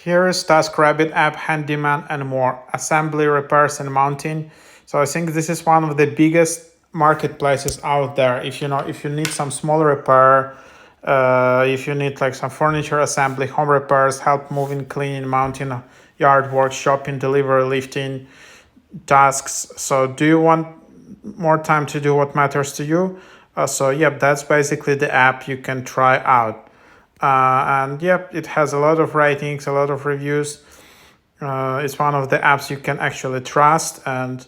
Here is Taskrabbit app, handyman and more, assembly, repairs and mounting. So I think this is one of the biggest marketplaces out there. If you need some small repair, if you need like some furniture assembly, home repairs, help moving, cleaning, mounting, yard work, shopping, delivery, lifting, tasks. So do you want more time to do what matters to you? So yep, that's basically the app you can try out. And yep, it has a lot of ratings, a lot of reviews. It's one of the apps you can actually trust. And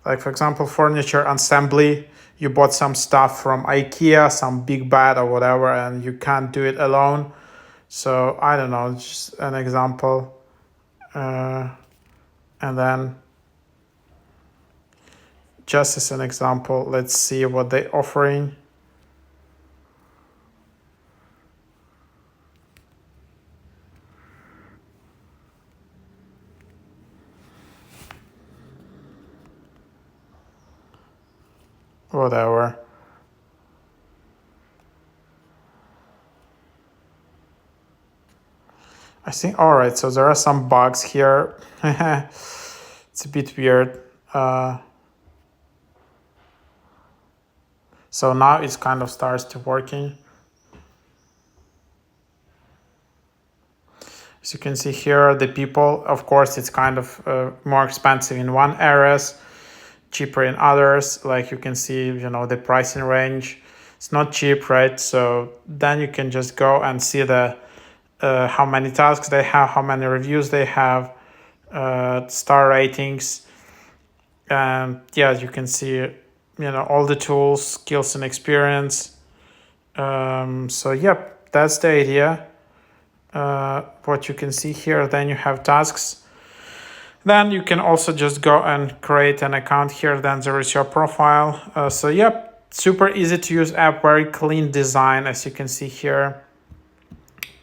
like, for example, furniture assembly, you bought some stuff from IKEA, some big bed or whatever, and you can't do it alone. So I don't know, just an example. And then just as an example, let's see what they're offering. Whatever. I think, all right, so there are some bugs here. It's a bit weird. So now it kind of starts to working. As you can see here, the people, of course, it's kind of more expensive in one areas, cheaper in others. Like you can see, the pricing range. It's not cheap, right? So then you can just go and see the how many tasks they have, how many reviews they have, star ratings, and yeah, you can see, all the tools, skills, and experience. So yep, that's the idea. What you can see here, then you have tasks. Then you can also just go and create an account here. Then there is your profile. So yep, super easy to use app, very clean design, as you can see here.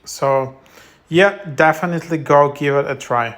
So yeah, definitely go give it a try.